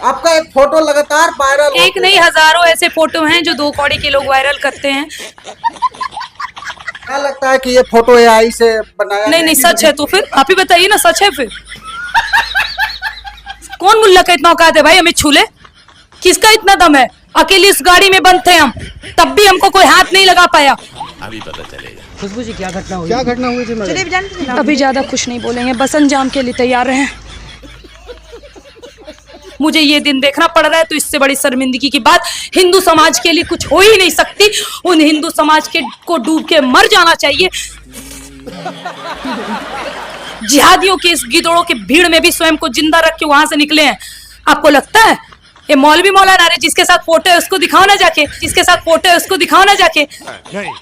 आपका एक फोटो लगातार वायरल, एक नहीं हजारों ऐसे फोटो हैं जो 2 कौड़ी के लोग वायरल करते हैं। क्या लगता है कि ये फोटो एआई से बनाया? नहीं सच है। तो फिर आप ही बताइए ना, सच है। फिर कौन मुल्ला का इतना औकात है भाई हमें छू ले? किसका इतना दम है? अकेली इस गाड़ी में बंद थे हम, तब भी हमको कोई हाथ नहीं लगा पाया। अभी पता चलेगा। खुशबू जी क्या घटना हुई? क्या घटना हुई थी मैडम? अभी ज्यादा कुछ नहीं बोलेंगे, बस अंजाम के लिए तैयार रहें। मुझे ये दिन देखना पड़ रहा है तो इससे बड़ी शर्मिंदगी की बात हिंदू समाज के लिए कुछ हो ही नहीं सकती। उन हिंदू समाज के को डूब के मर जाना चाहिए। जिहादियों के इस गिदड़ों के भीड़ में भी स्वयं को जिंदा रख के वहां से निकले हैं। आपको लगता है ये मौलवी मौलाना रे जिसके साथ फोटो है उसको दिखाओ ना जाके, जिसके साथ फोटो है उसको दिखाओ ना जाके। नहीं।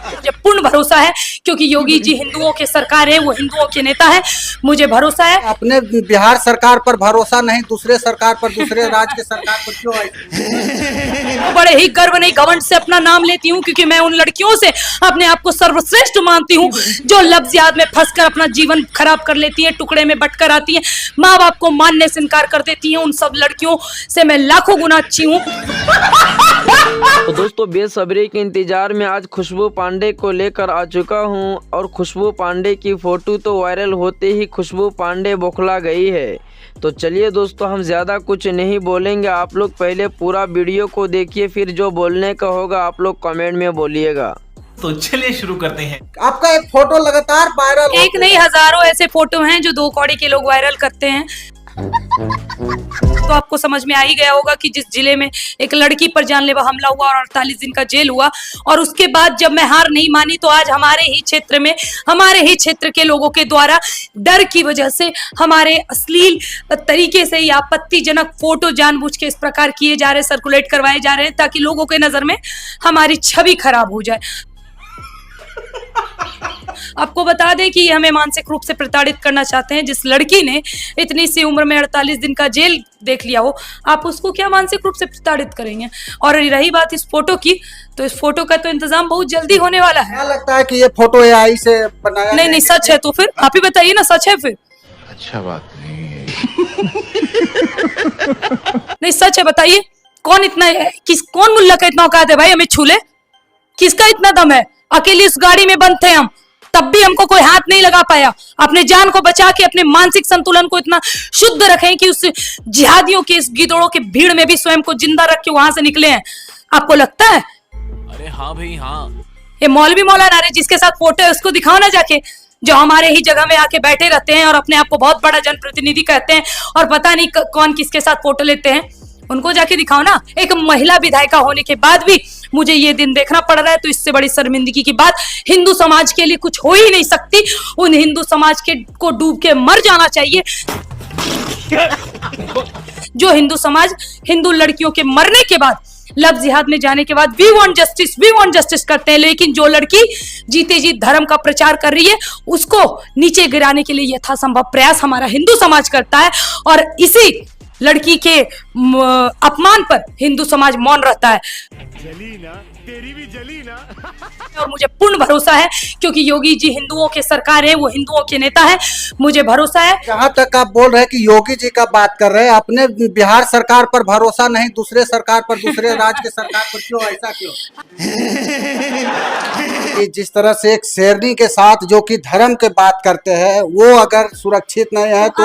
मुझे पूर्ण भरोसा है क्योंकि योगी जी हिंदुओं के सरकार है, वो हिंदुओं के नेता है। मुझे भरोसा है। अपने बिहार सरकार पर भरोसा नहीं, दूसरे सरकार पर, दूसरे राज्य के सरकार पर क्यों आई? बड़े ही गर्व नहीं घमंड से अपना नाम लेती हूँ क्योंकि मैं उन लड़कियों से अपने आप को सर्वश्रेष्ठ मानती हूँ जो लफ्ज याद में फंसकर अपना जीवन खराब कर लेती है, टुकड़े में बटकर आती है, माँ बाप को मानने से इनकार कर देती है। उन सब लड़कियों से मैं लाखों गुना अच्छी हूँ। तो दोस्तों बेसब्री के इंतजार में आज खुशबू पांडे को लेकर आ चुका हूं और खुशबू पांडे की फोटो तो वायरल होते ही खुशबू पांडे बौखला गई है। तो चलिए दोस्तों हम ज़्यादा कुछ नहीं बोलेंगे, आप लोग पहले पूरा वीडियो को देखिए, फिर जो बोलने का होगा आप लोग कमेंट में बोलिएगा। तो चलिए शुरू करते हैं। आपका एक फोटो लगातार वायरल, एक नहीं हजारों ऐसे फोटो हैं जो 2 कौड़ी के लोग वायरल करते हैं। तो आपको समझ में आ ही गया होगा कि जिस जिले में एक लड़की पर जानलेवा हमला हुआ और 48 दिन का जेल हुआ और उसके बाद जब मैं हार नहीं मानी तो आज हमारे ही क्षेत्र में, हमारे ही क्षेत्र के लोगों के द्वारा डर की वजह से हमारे अश्लील तरीके से या आपत्तिजनक फोटो जानबूझ के इस प्रकार किए जा रहे, सर्कुलेट करवाए जा रहे हैं ताकि लोगों के नजर में हमारी छवि खराब हो जाए। आपको बता दें कि हमें मानसिक रूप से प्रताड़ित करना चाहते हैं। जिस लड़की ने इतनी सी उम्र में 48 दिन का जेल देख लिया हो, आप उसको क्या मानसिक रूप से प्रताड़ित करेंगे? और रही बात इस फोटो की, तो इस फोटो का तो इंतजाम बहुत जल्दी होने वाला है। क्या लगता है कि ये फोटो एआई से बनाया? नहीं सच है। तो फिर आप ही बताइए ना, सच है। फिर अच्छा बात नहीं है। नहीं सच है, बताइए कौन इतना कौन मुल्ला का इतना औकात है भाई हमें छू ले? किसका इतना दम है? अकेली इस गाड़ी में बंद थे हम, तब भी हमको कोई हाथ नहीं लगा पाया। अपने जान को बचा के अपने मानसिक संतुलन को इतना शुद्ध रखें कि उस जिहादियों के इस गिदड़ों के भीड़ में भी स्वयं को जिंदा रख के वहां से निकले हैं। आपको लगता है अरे हाँ भाई हाँ, ये मौलवी मौलाना रे जिसके साथ फोटो है उसको दिखाओ ना जाके, जो हमारे ही जगह में आके बैठे रहते हैं और अपने आप को बहुत बड़ा जनप्रतिनिधि कहते हैं और पता नहीं कौन किसके साथ फोटो लेते हैं। उनको जाके दिखाओ ना। एक महिला विधायिका होने के बाद भी मुझे ये दिन देखना पड़ रहा है तो इससे बड़ी शर्मिंदगी की बात हिंदू समाज के लिए कुछ हो ही नहीं सकती। उन हिंदू समाज के को डूब के मर जाना चाहिए। जो हिंदू समाज हिंदू लड़कियों के मरने के बाद, लव जिहाद में जाने के बाद वी वांट जस्टिस करते हैं, लेकिन जो लड़की जीते जी धर्म का प्रचार कर रही है उसको नीचे गिराने के लिए यथासंभव प्रयास हमारा हिंदू समाज करता है और इसी लड़की के अपमान पर हिंदू समाज मौन रहता है। जली ना, तेरी भी जली ना। और मुझे पूर्ण भरोसा है क्योंकि योगी जी हिंदुओं के सरकार है, वो हिंदुओं के नेता है। मुझे भरोसा है। जहाँ तक आप बोल रहे हैं कि योगी जी का बात कर रहे हैं, अपने बिहार सरकार पर भरोसा नहीं, दूसरे सरकार पर, दूसरे राज्य के सरकार पर क्यों? ऐसा क्यों? कि जिस तरह से एक शेरनी के साथ जो कि धर्म के बात करते हैं वो अगर सुरक्षित नहीं है तो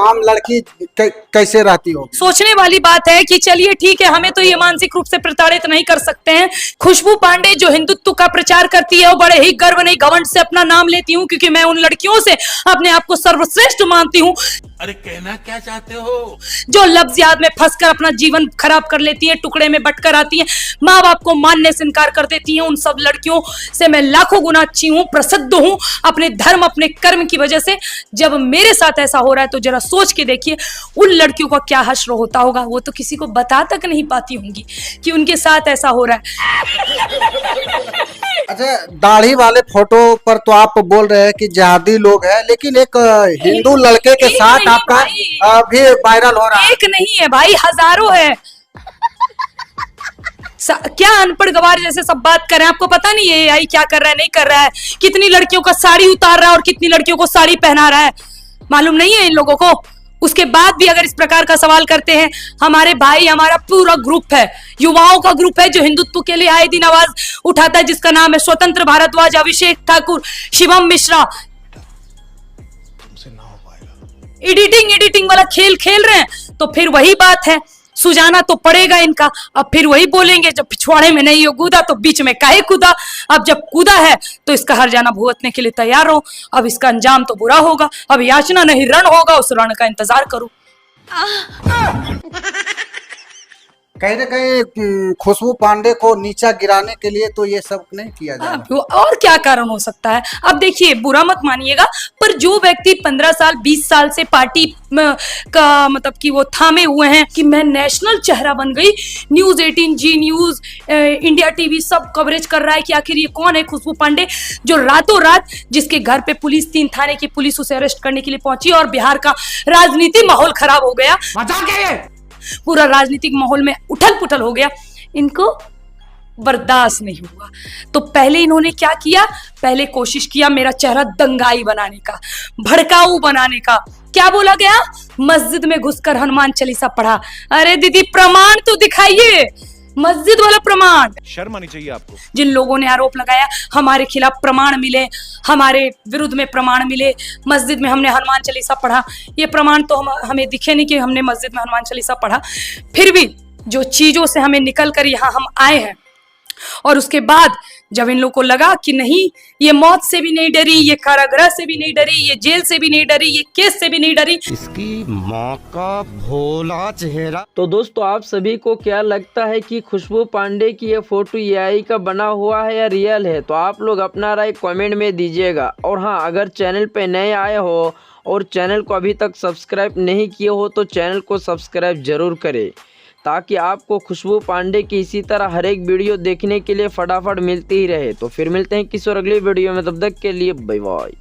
आम लड़की कैसे रहती हो? सोचने वाली बात है कि चलिए ठीक है, हमें तो ये मानसिक रूप से प्रताड़ित नहीं कर सकते हैं। खुशबू पांडे जो हिंदुत्व का प्रचार करती है वो बड़े ही गर्व नहीं घमंड से अपना नाम लेती हूँ क्योंकि मैं उन लड़कियों से अपने आप को सर्वश्रेष्ठ मानती हूँ। अरे कहना क्या चाहते हो? जो लफ्ज याद में फंसकर अपना जीवन खराब कर लेती है, टुकड़े में बटकर आती है, माँ बाप को मानने से इनकार कर देती है। उन सब लड़कियों से मैं लाखों गुना अच्छी हूँ, प्रसिद्ध हूँ अपने धर्म, अपने कर्म की वजह से। जब मेरे साथ ऐसा हो रहा है तो जरा सोच के देखिए उन लड़कियों का क्या हश्र होता होगा। वो तो किसी को बता तक नहीं पाती होंगी कि उनके साथ ऐसा हो रहा है। अच्छा, दाढ़ी वाले फोटो पर तो आप बोल रहे हैं कि जिहादी लोग हैं, लेकिन एक हिंदू लड़के के साथ आपका भी वायरल हो रहा है। एक नहीं है भाई, हजारों है। क्या अनपढ़ गवार जैसे सब बात कर रहे हैं? आपको पता नहीं है एआई क्या कर रहा है, नहीं कर रहा है? कितनी लड़कियों का साड़ी उतार रहा है और कितनी लड़कियों को साड़ी पहना रहा है, मालूम नहीं है इन लोगों को? उसके बाद भी अगर इस प्रकार का सवाल करते हैं, हमारे भाई, हमारा पूरा ग्रुप है, युवाओं का ग्रुप है जो हिंदुत्व के लिए आए दिन आवाज उठाता है, जिसका नाम है स्वतंत्र भारद्वाज, अभिषेक ठाकुर, शिवम मिश्रा। एडिटिंग वाला खेल खेल रहे हैं तो फिर वही बात है, सुझाना तो पड़ेगा इनका। अब फिर वही बोलेंगे, जब पिछवाड़े में नहीं हो कूदा तो बीच में काहे कूदा। अब जब कूदा है तो इसका हर जाना भुगतने के लिए तैयार हो। अब इसका अंजाम तो बुरा होगा। अब याचना नहीं रण होगा, उस रण का इंतजार करो। कहीं ना कहीं खुशबू पांडे को नीचा गिराने के लिए तो ये सब नहीं किया जा रहा। और क्या कारण हो सकता है? अब देखिए, बुरा मत मानिएगा, पर जो व्यक्ति 15 साल 20 साल से पार्टी का मतलब कि वो थामे हुए हैं कि मैं नेशनल चेहरा बन गई, न्यूज 18, जी न्यूज, इंडिया टीवी सब कवरेज कर रहा है कि आखिर ये कौन है खुशबू पांडे, जो रातों रात जिसके घर पे पुलिस, 3 थाने की पुलिस उसे अरेस्ट करने के लिए पहुंची और बिहार का राजनीतिक माहौल खराब हो गया, पूरा राजनीतिक माहौल में उथल पुथल हो गया। इनको बर्दाश्त नहीं हुआ तो पहले इन्होंने क्या किया? पहले कोशिश किया मेरा चेहरा दंगाई बनाने का, भड़काऊ बनाने का। क्या बोला गया? मस्जिद में घुसकर हनुमान चालीसा पढ़ा। अरे दीदी, प्रमाण तो दिखाइए, मस्जिद वाला प्रमाण। शर्म आनी चाहिए आपको। जिन लोगों ने आरोप लगाया हमारे खिलाफ प्रमाण मिले, हमारे विरुद्ध में प्रमाण मिले, मस्जिद में हमने हनुमान चालीसा पढ़ा, ये प्रमाण तो हमें दिखे नहीं कि हमने मस्जिद में हनुमान चालीसा पढ़ा। फिर भी जो चीजों से हमें निकल कर यहाँ हम आए हैं, और उसके बाद जब इन लोगों को लगा कि नहीं, ये मौत से भी नहीं डरी, ये कारागृह से भी नहीं डरी, ये जेल से भी नहीं डरी, ये केस से भी नहीं डरी, इसकी माँ का भोला चेहरा। तो दोस्तों, आप सभी को क्या लगता है कि खुशबू पांडे की ये फोटो एआई का बना हुआ है या रियल है? तो आप लोग अपना राय कमेंट में दीजिएगा। और हाँ, अगर चैनल पे नए आए हो और चैनल को अभी तक सब्सक्राइब नहीं किए हो तो चैनल को सब्सक्राइब जरूर करें, ताकि आपको खुशबू पांडे की इसी तरह हर एक वीडियो देखने के लिए फटाफट मिलती ही रहे। तो फिर मिलते हैं किसी और अगली वीडियो में, तब तक के लिए बाय बाय।